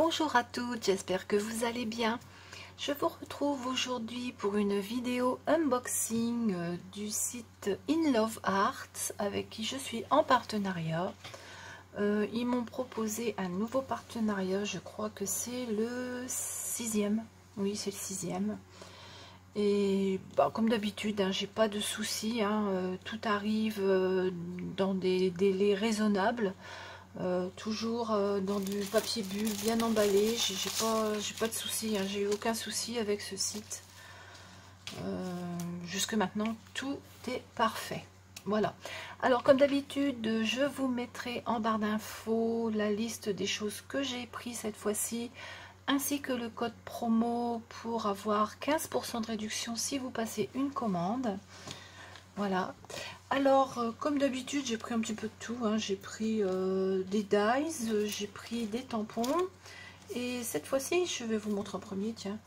Bonjour à toutes, j'espère que vous allez bien. Je vous retrouve aujourd'hui pour une vidéo unboxing du site In Love Arts avec qui je suis en partenariat. Ils m'ont proposé un nouveau partenariat, je crois que c'est le 6e. Oui, c'est le 6e. Et bah, comme d'habitude, hein, j'ai pas de soucis, hein, tout arrive dans des délais raisonnables. Toujours dans du papier bulle bien emballé. J'ai pas de soucis, hein, j'ai eu aucun souci avec ce site. Jusque maintenant tout est parfait. Voilà, alors comme d'habitude je vous mettrai en barre d'infos la liste des choses que j'ai pris cette fois-ci, ainsi que le code promo pour avoir 15% de réduction si vous passez une commande. Voilà. Alors, comme d'habitude, j'ai pris un petit peu de tout. Hein. J'ai pris des dies, j'ai pris des tampons. Et cette fois-ci, je vais vous montrer en premier, tiens.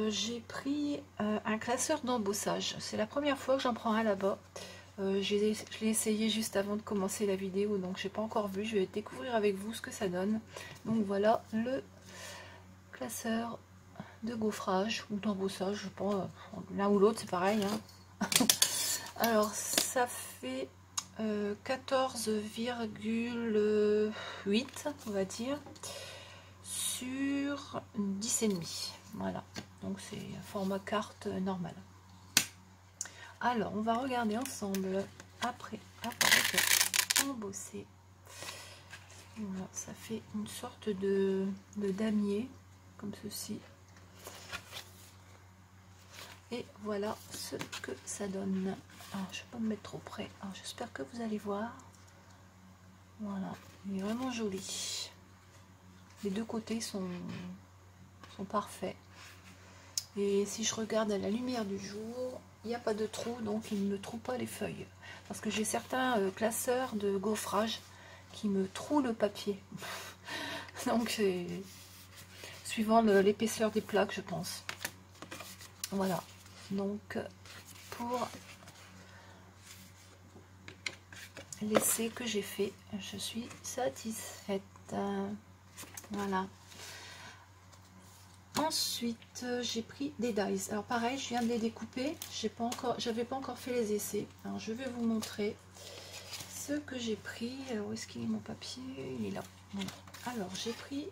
J'ai pris un classeur d'embossage. C'est la première fois que j'en prends un là-bas. Je l'ai essayé juste avant de commencer la vidéo, donc j'ai pas encore vu. Je vais découvrir avec vous ce que ça donne. Donc voilà le classeur de gaufrage ou d'embossage, je sais pas. L'un ou l'autre, c'est pareil. Hein. Alors, ça fait 14,8, on va dire, sur 10,5. Voilà, donc c'est un format carte normal. Alors, on va regarder ensemble après embossé. Voilà, ça fait une sorte de damier, comme ceci. Et voilà ce que ça donne. Alors, je ne vais pas me mettre trop près. J'espère que vous allez voir. Voilà, il est vraiment joli. Les deux côtés sont parfaits. Et si je regarde à la lumière du jour, il n'y a pas de trou, donc il ne me troue pas les feuilles. Parce que j'ai certains classeurs de gaufrage qui me trouent le papier. Donc c'est suivant l'épaisseur des plaques, je pense. Voilà, donc pour l'essai que j'ai fait, je suis satisfaite. Voilà. Ensuite, j'ai pris des dies. Alors pareil, je viens de les découper. J'avais pas encore fait les essais. Alors je vais vous montrer ce que j'ai pris. Alors où est-ce qu'il est mon papier? Il est là. Voilà. Alors j'ai pris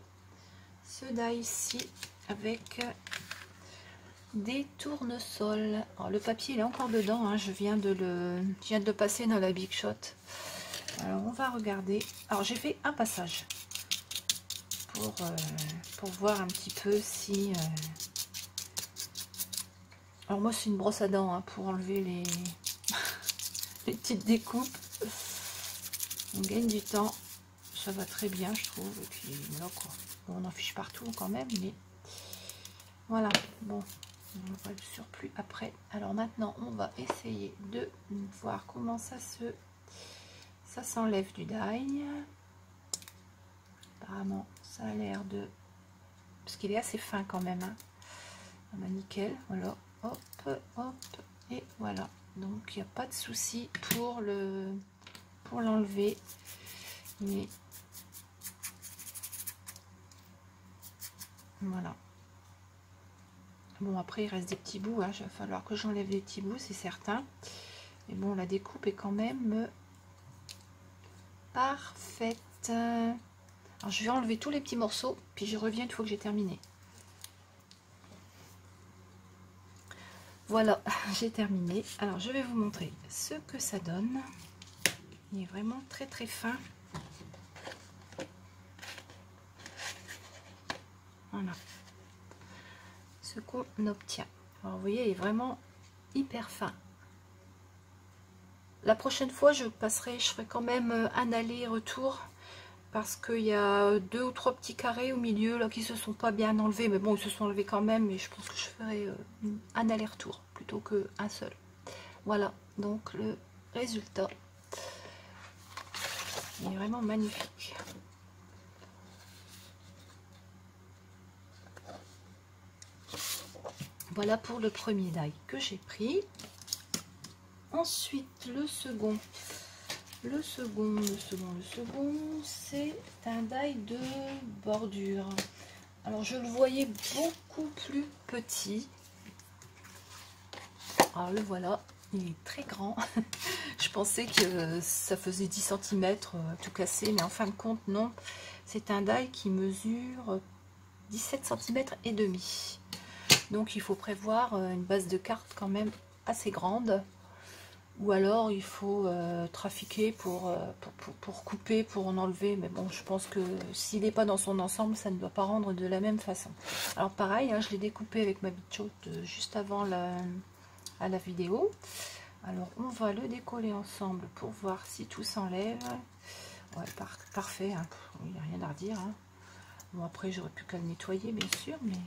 ce die ici avec des tournesols. Alors le papier il est encore dedans. Hein. Je viens de le passer dans la Big Shot. Alors on va regarder. Alors j'ai fait un passage pour voir un petit peu si... Alors moi c'est une brosse à dents, hein, pour enlever les les petites découpes. On gagne du temps, ça va très bien je trouve. Et puis voilà quoi. Bon, on en fiche partout quand même, mais voilà. Bon, on va le surplus après. Alors maintenant on va essayer de voir comment ça s'enlève du die. Apparemment ça a l'air de... Parce qu'il est assez fin quand même. Hein. Ah bah, nickel, voilà. Hop, hop, et voilà. Donc il n'y a pas de souci pour l'enlever. Mais voilà. Bon, après il reste des petits bouts. Hein. Il va falloir que j'enlève les petits bouts, c'est certain. Mais bon, la découpe est quand même parfaite. Alors je vais enlever tous les petits morceaux, puis je reviens une fois que j'ai terminé. Voilà, j'ai terminé. Alors je vais vous montrer ce que ça donne. Il est vraiment très très fin. Voilà ce qu'on obtient. Alors vous voyez, il est vraiment hyper fin. La prochaine fois je ferai quand même un aller-retour, parce qu'il y a 2 ou 3 petits carrés au milieu là qui se sont pas bien enlevés, mais bon ils se sont enlevés quand même, mais je pense que je ferai un aller-retour plutôt qu'un seul. Voilà donc le résultat. Il est vraiment magnifique. Voilà pour le premier die que j'ai pris. Ensuite le second, Le second, c'est un die de bordure. Alors je le voyais beaucoup plus petit. Alors le voilà, il est très grand. Je pensais que ça faisait 10 cm tout cassé, mais en fin de compte non. C'est un die qui mesure 17 cm et demi. Donc il faut prévoir une base de carte quand même assez grande. Ou alors il faut trafiquer pour couper, pour en enlever. Mais bon, je pense que s'il n'est pas dans son ensemble, ça ne doit pas rendre de la même façon. Alors pareil, hein, je l'ai découpé avec ma bichotte juste avant à la vidéo. Alors on va le décoller ensemble pour voir si tout s'enlève. Ouais, parfait, hein. Il n'y a rien à redire. Hein. Bon, après j'aurais plus qu'à le nettoyer bien sûr, mais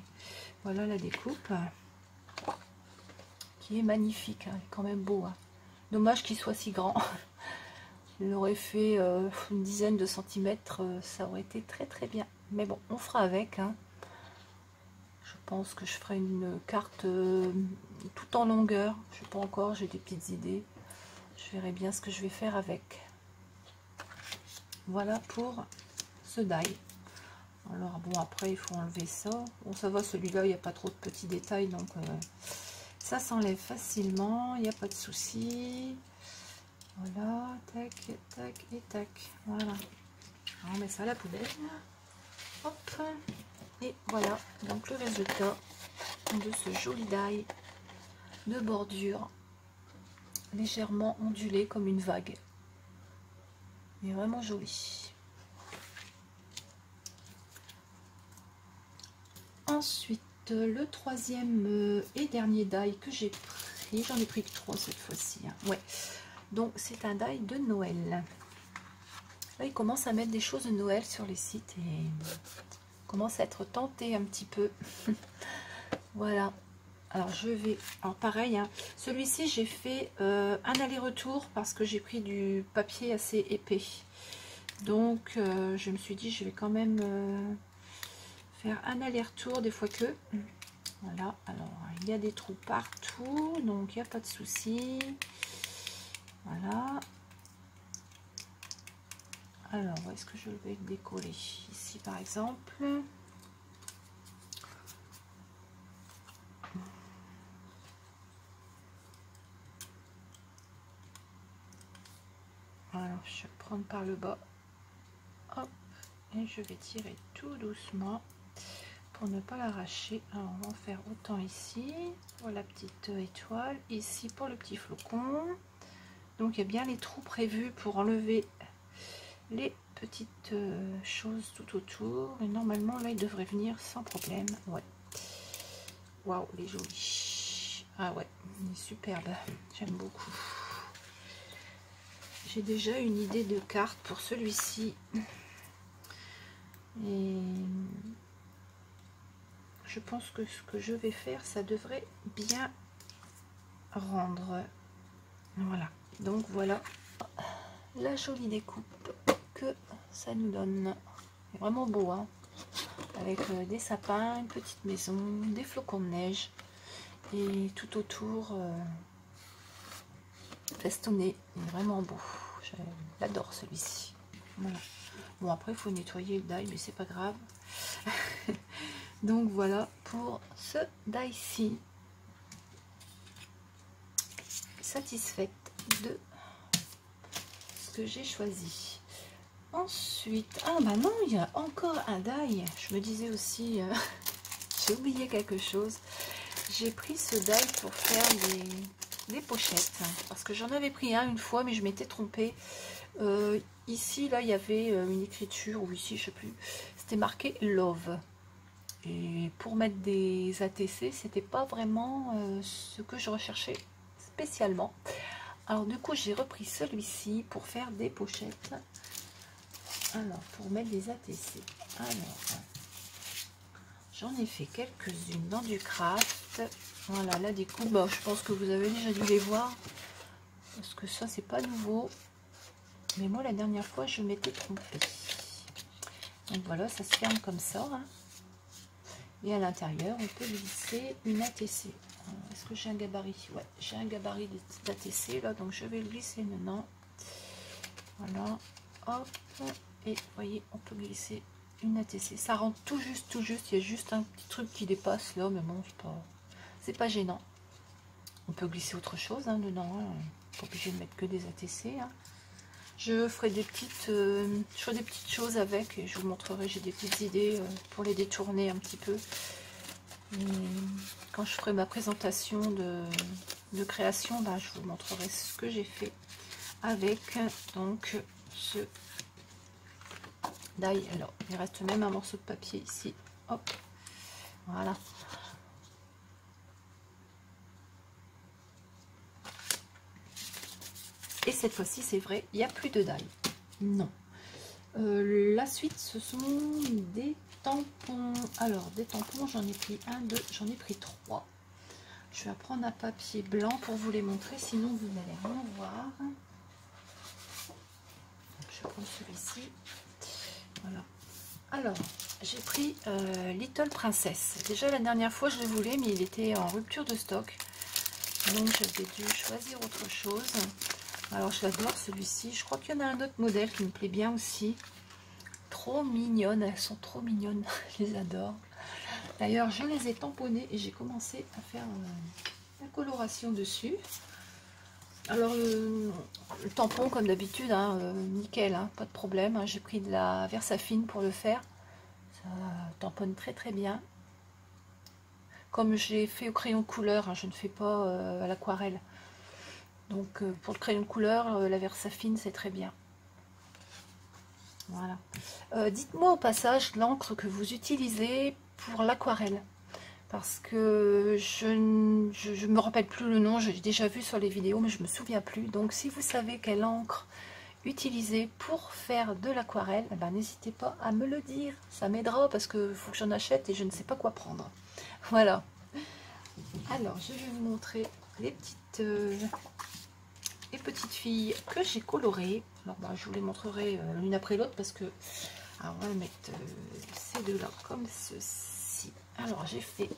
voilà la découpe qui est magnifique, hein, quand même beau. Hein. Dommage qu'il soit si grand. Il aurait fait une dizaine de centimètres, ça aurait été très très bien. Mais bon, on fera avec. Hein. Je pense que je ferai une carte tout en longueur. Je ne sais pas encore, j'ai des petites idées. Je verrai bien ce que je vais faire avec. Voilà pour ce die. Alors bon, après il faut enlever ça. Bon, ça va, celui-là, il n'y a pas trop de petits détails, donc ça s'enlève facilement, il n'y a pas de souci. Voilà, tac, tac et tac. Voilà. On met ça à la poubelle. Hop. Et voilà, donc le résultat de ce joli die de bordure légèrement ondulé comme une vague. Il est vraiment joli. Ensuite, le troisième et dernier die que j'ai pris, j'en ai pris que 3 cette fois-ci. Hein. Ouais. Donc c'est un die de Noël. Là, il commence à mettre des choses de Noël sur les sites et commence à être tenté un petit peu. Voilà. Alors je vais, alors pareil, hein, celui-ci j'ai fait un aller-retour parce que j'ai pris du papier assez épais. Donc je me suis dit je vais quand même faire un aller-retour des fois que. Voilà, alors il y a des trous partout, donc il n'y a pas de souci. Voilà. Alors, où est-ce que je vais le décoller? Ici, par exemple. Alors, je vais prendre par le bas. Hop. Et je vais tirer tout doucement pour ne pas l'arracher. Alors, on va en faire autant ici pour la petite étoile. Ici, pour le petit flocon. Donc, il y a bien les trous prévus pour enlever les petites choses tout autour. Et normalement, là, il devrait venir sans problème. Ouais. Waouh, il est joli. Ah ouais, il est superbe. J'aime beaucoup. J'ai déjà une idée de carte pour celui-ci. Et je pense que ce que je vais faire, ça devrait bien rendre. Voilà. Donc voilà la jolie découpe que ça nous donne. C'est vraiment beau, hein, avec des sapins, une petite maison, des flocons de neige et tout autour festonné. Il est vraiment beau. J'adore celui-ci. Voilà. Bon, après il faut nettoyer le die, mais c'est pas grave. Donc voilà pour ce die-ci. Satisfaite de ce que j'ai choisi. Ensuite, ah bah non, il y a encore un die. Je me disais aussi, j'ai oublié quelque chose. J'ai pris ce die pour faire des pochettes. Parce que j'en avais pris un une fois, mais je m'étais trompée. Ici, là, il y avait une écriture, ou ici, je sais plus. C'était marqué Love. Et pour mettre des ATC, c'était pas vraiment ce que je recherchais spécialement. Alors du coup, j'ai repris celui-ci pour faire des pochettes. Alors, pour mettre des ATC. Alors, j'en ai fait quelques-unes dans du craft. Voilà, la découpe. Bon, je pense que vous avez déjà dû les voir. Parce que ça, c'est pas nouveau. Mais moi, la dernière fois, je m'étais trompée. Donc voilà, ça se ferme comme ça. Hein. Et à l'intérieur, on peut glisser une ATC. Est-ce que j'ai un gabarit? Ouais, j'ai un gabarit d'ATC là, donc je vais le glisser maintenant. Voilà, hop, et vous voyez, on peut glisser une ATC. Ça rentre tout juste, il y a juste un petit truc qui dépasse là, mais bon, c'est pas gênant. On peut glisser autre chose hein, dedans, hein. Pas obligé de mettre que des ATC. Hein. Je ferai des petites choses avec et je vous montrerai, j'ai des petites idées pour les détourner un petit peu. Et quand je ferai ma présentation de création, bah, je vous montrerai ce que j'ai fait avec donc ce die. Alors, il reste même un morceau de papier ici. Hop, voilà. Et cette fois-ci, c'est vrai, il n'y a plus de die. Non. La suite, ce sont des tampons. Alors, des tampons, j'en ai pris un, deux, j'en ai pris trois. Je vais prendre un papier blanc pour vous les montrer, sinon vous n'allez rien voir. Je prends celui-ci. Voilà. Alors, j'ai pris Little Princess. Déjà, la dernière fois, je le voulais, mais il était en rupture de stock. Donc, j'avais dû choisir autre chose. Alors, j'adore celui-ci. Je crois qu'il y en a un autre modèle qui me plaît bien aussi. Trop mignonnes. Elles sont trop mignonnes. Je les adore. D'ailleurs, je les ai tamponnées et j'ai commencé à faire la coloration dessus. Alors, le tampon, comme d'habitude, hein, nickel, hein, pas de problème. Hein, j'ai pris de la Versafine pour le faire. Ça tamponne très très bien. Comme j'ai fait au crayon de couleur, hein, je ne fais pas à l'aquarelle. Donc pour le crayon de couleur, la Versafine c'est très bien. Voilà. Dites-moi au passage l'encre que vous utilisez pour l'aquarelle. Parce que je ne me rappelle plus le nom, j'ai déjà vu sur les vidéos, mais je ne me souviens plus. Donc si vous savez quelle encre utiliser pour faire de l'aquarelle, eh ben, n'hésitez pas à me le dire. Ça m'aidera parce qu'il faut que j'en achète et je ne sais pas quoi prendre. Voilà. Alors je vais vous montrer les petites filles que j'ai colorées. Alors bah, je vous les montrerai l'une après l'autre parce que alors, on va mettre ces deux là comme ceci. Alors j'ai fait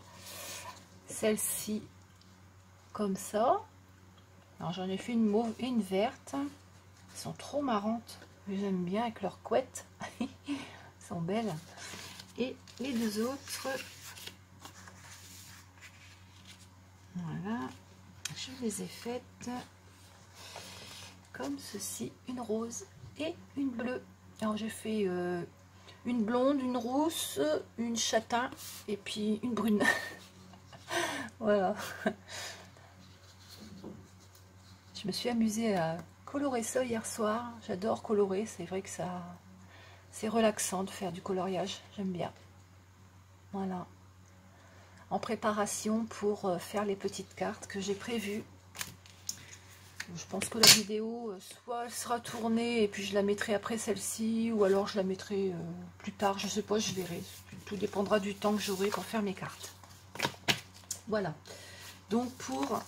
celle-ci comme ça. Alors j'en ai fait une mauve et une verte. Elles sont trop marrantes. J'aime bien avec leurs couettes. Elles sont belles. Et les deux autres, voilà, je les ai faites comme ceci, une rose et une bleue. Alors j'ai fait une blonde, une rousse, une châtain et puis une brune. Voilà. Je me suis amusée à colorer ça hier soir. J'adore colorer, c'est vrai que ça, c'est relaxant de faire du coloriage, j'aime bien. Voilà. En préparation pour faire les petites cartes que j'ai prévues. Je pense que la vidéo, soit elle sera tournée et puis je la mettrai après celle-ci, ou alors je la mettrai plus tard, je sais pas, je verrai. Tout dépendra du temps que j'aurai pour faire mes cartes. Voilà. Donc pour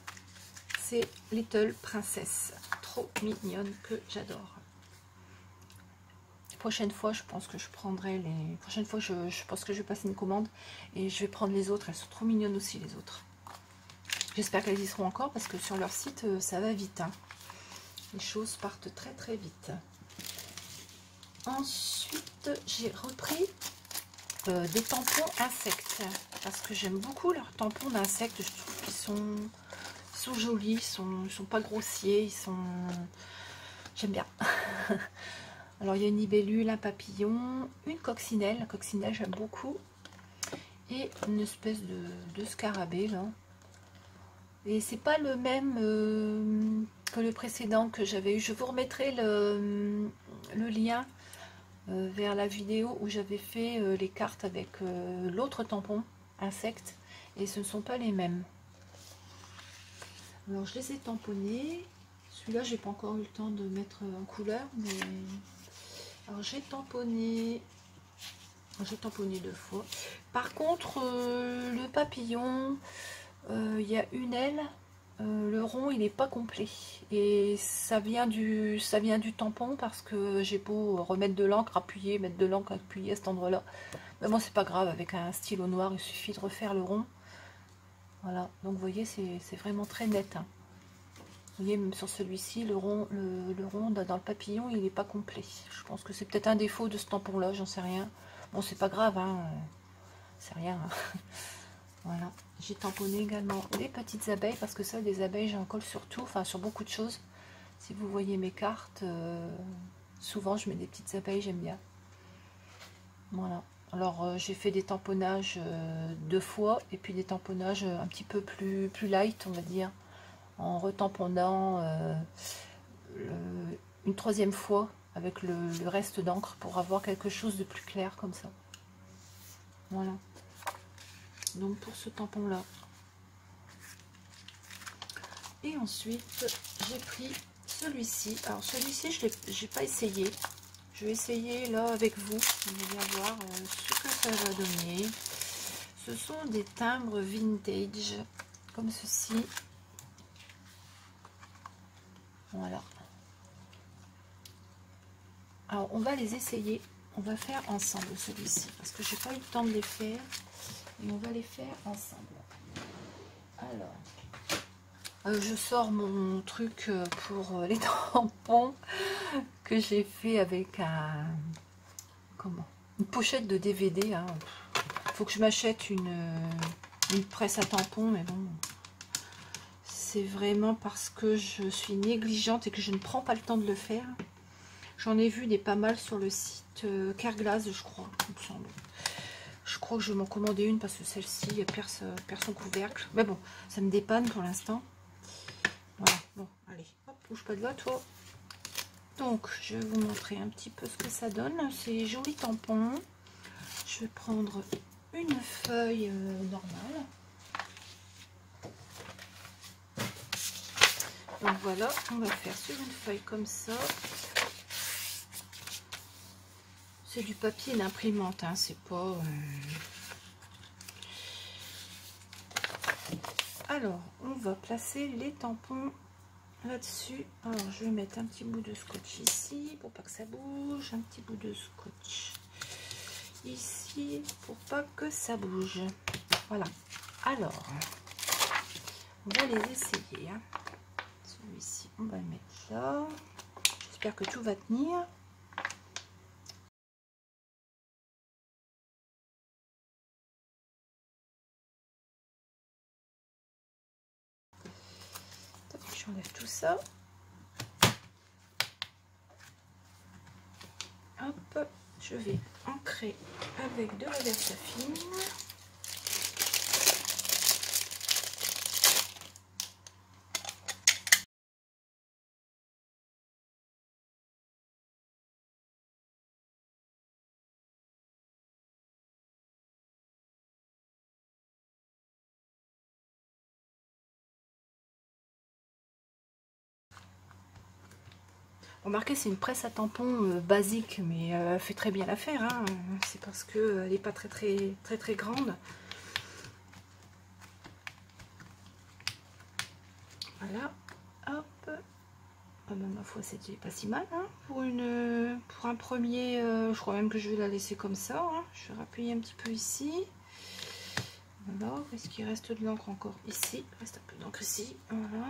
ces Little Princess, trop mignonnes que j'adore. Prochaine fois, je pense que je prendrai les... Prochaine fois, je pense que je vais passer une commande et je vais prendre les autres. Elles sont trop mignonnes aussi, les autres. J'espère qu'elles y seront encore parce que sur leur site, ça va vite. Hein. Les choses partent très très vite. Ensuite, j'ai repris des tampons insectes parce que j'aime beaucoup leurs tampons d'insectes. Je trouve qu'ils sont jolis, ils sont pas grossiers, ils sont... J'aime bien. Alors, il y a une libellule, un papillon, une coccinelle. La coccinelle, j'aime beaucoup. Et une espèce de scarabée, là. Et c'est pas le même que le précédent que j'avais eu. Je vous remettrai le lien vers la vidéo où j'avais fait les cartes avec l'autre tampon, insecte. Et ce ne sont pas les mêmes. Alors, je les ai tamponnés. Celui-là, j'ai pas encore eu le temps de mettre en couleur, mais... Alors j'ai tamponné 2 fois. Par contre, le papillon, il y a une aile, le rond il n'est pas complet. Et ça vient du tampon parce que j'ai beau remettre de l'encre, appuyer, mettre de l'encre, appuyer à cet endroit-là. Mais bon, c'est pas grave, avec un stylo noir, il suffit de refaire le rond. Voilà, donc vous voyez, c'est vraiment très net. Hein. Vous voyez, même sur celui-ci, le rond dans le papillon, il n'est pas complet. Je pense que c'est peut-être un défaut de ce tampon-là, j'en sais rien. Bon, c'est pas grave, hein, c'est rien. Hein. Voilà, j'ai tamponné également les petites abeilles, parce que ça, des abeilles, j'en colle sur tout, enfin sur beaucoup de choses. Si vous voyez mes cartes, souvent je mets des petites abeilles, j'aime bien. Voilà. Alors j'ai fait des tamponnages 2 fois et puis des tamponnages un petit peu plus light, on va dire, en retamponnant une 3e fois avec le reste d'encre pour avoir quelque chose de plus clair comme ça. Voilà. Donc pour ce tampon là. Et ensuite j'ai pris celui-ci. Alors celui-ci je n'ai pas essayé. Je vais essayer là avec vous. Vous allez voir ce que ça va donner. Ce sont des timbres vintage comme ceci. Voilà. Alors on va les essayer. On va faire ensemble celui-ci parce que j'ai pas eu le temps de les faire. Et on va les faire ensemble. Alors, je sors mon truc pour les tampons que j'ai fait avec une pochette de DVD. Hein. Faut que je m'achète une presse à tampons, mais bon, c'est vraiment parce que je suis négligente et que je ne prends pas le temps de le faire. J'en ai vu des pas mal sur le site Carglass, je crois, il me semble. Je crois que je vais m'en commander une parce que celle-ci perd son couvercle. Mais bon, ça me dépanne pour l'instant. Voilà, bon, allez, hop, bouge pas de là, toi. Donc, je vais vous montrer un petit peu ce que ça donne. Ces jolis tampons. Je vais prendre une feuille normale. Donc voilà, on va faire sur une feuille comme ça. C'est du papier d'imprimante, hein, c'est pas... Alors, on va placer les tampons là-dessus. Alors, je vais mettre un petit bout de scotch ici pour pas que ça bouge. Un petit bout de scotch ici pour pas que ça bouge. Voilà. Alors, on va les essayer. Hein. Celui-ci, on va le mettre là. J'espère que tout va tenir. J'enlève tout ça. Hop, je vais ancrer avec de la Versafine. Remarquez, c'est une presse à tampons basique, mais elle fait très bien l'affaire. Hein. C'est parce qu'elle n'est pas très grande. Voilà, hop. Ah ben, ma foi, c'était pas si mal. Hein. Pour un premier, je crois même que je vais la laisser comme ça. Hein. Je vais rappuyer un petit peu ici. Voilà, est-ce qu'il reste de l'encre encore ici? Il reste un peu d'encre ici. Voilà.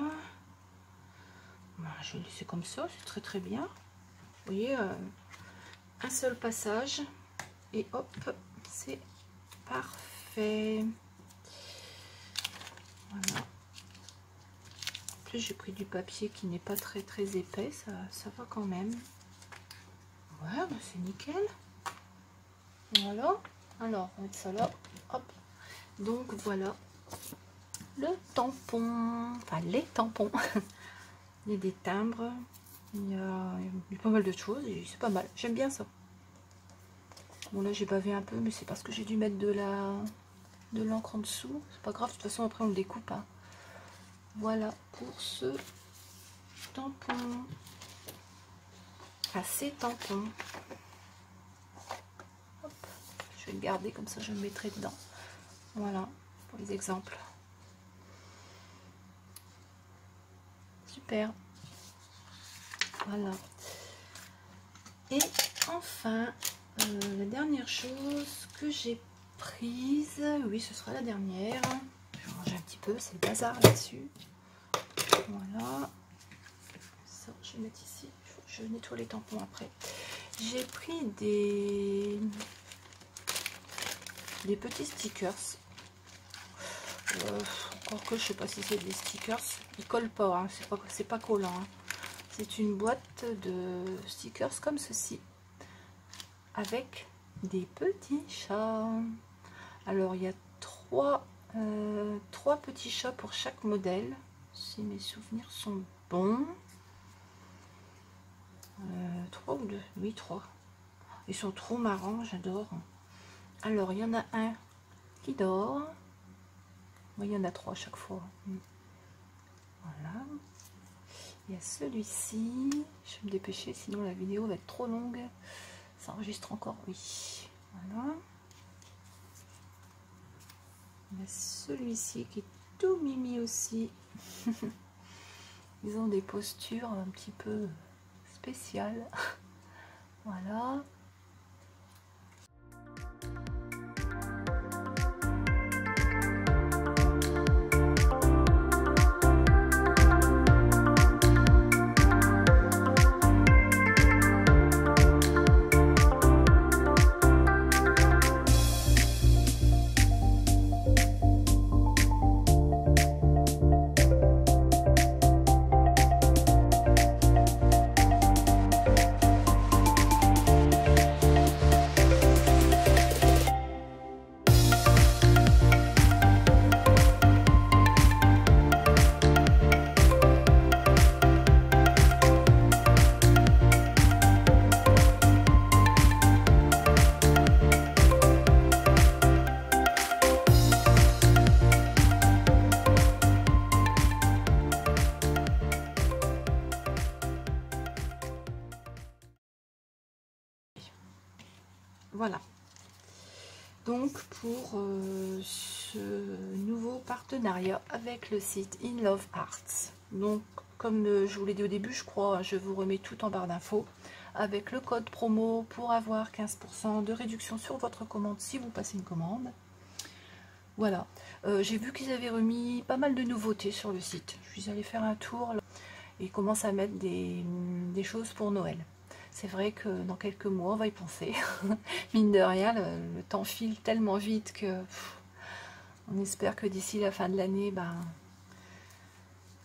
Voilà. Je vais le laisser comme ça, c'est très bien. Vous voyez, un seul passage et hop, c'est parfait. Voilà. En plus, j'ai pris du papier qui n'est pas très épais, ça va quand même. Ouais, bah c'est nickel. Voilà. Alors, on va mettre ça là. Hop. Donc voilà le tampon, enfin les tampons. Il y a des timbres. Il y a pas mal de choses et c'est pas mal. J'aime bien ça. Bon là j'ai bavé un peu mais c'est parce que j'ai dû mettre de l'encre en dessous. C'est pas grave, de toute façon après on le découpe. Hein. Voilà pour ce tampon. Enfin ces tampons. Hop. Je vais le garder comme ça je le mettrai dedans. Voilà pour les exemples. Super. Voilà. Et enfin, la dernière chose que j'ai prise, oui ce sera la dernière. Je vais ranger un petit peu, c'est le bazar là-dessus. Voilà. je vais mettre ici, je nettoie les tampons après. J'ai pris des petits stickers. Encore que je sais pas si c'est des stickers. Ils collent pas, hein, c'est pas collant. Hein. C'est une boîte de stickers comme ceci. Avec des petits chats. Alors il y a trois petits chats pour chaque modèle. Si mes souvenirs sont bons. 3 ou 2? Oui, 3. Ils sont trop marrants, j'adore. Alors, il y en a un qui dort. Oui, il y en a 3 à chaque fois. Voilà. Il y a celui-ci. Je vais me dépêcher, sinon la vidéo va être trop longue. Ça enregistre encore, oui. Voilà. Il y a celui-ci qui est tout mimi aussi. Ils ont des postures un petit peu spéciales. Voilà. Voilà. Donc pour ce nouveau partenariat avec le site In Love Arts. Donc comme je vous l'ai dit au début, je crois, je vous remets tout en barre d'infos avec le code promo pour avoir 15% de réduction sur votre commande si vous passez une commande. Voilà. J'ai vu qu'ils avaient remis pas mal de nouveautés sur le site. Je suis allée faire un tour là, et ils commencent à mettre des choses pour Noël. C'est vrai que dans quelques mois, on va y penser. Mine de rien, le temps file tellement vite que on espère que d'ici la fin de l'année, ben,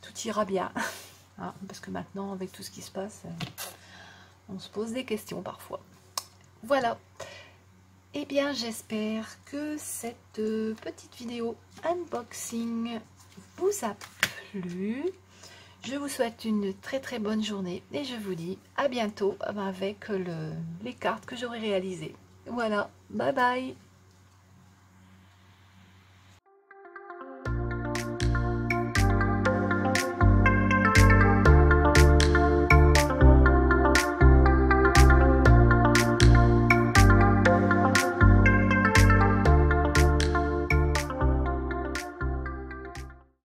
tout ira bien. Hein, parce que maintenant, avec tout ce qui se passe, on se pose des questions parfois. Voilà. Eh bien, j'espère que cette petite vidéo unboxing vous a plu. Je vous souhaite une très très bonne journée et je vous dis à bientôt avec les cartes que j'aurai réalisées. Voilà, bye bye!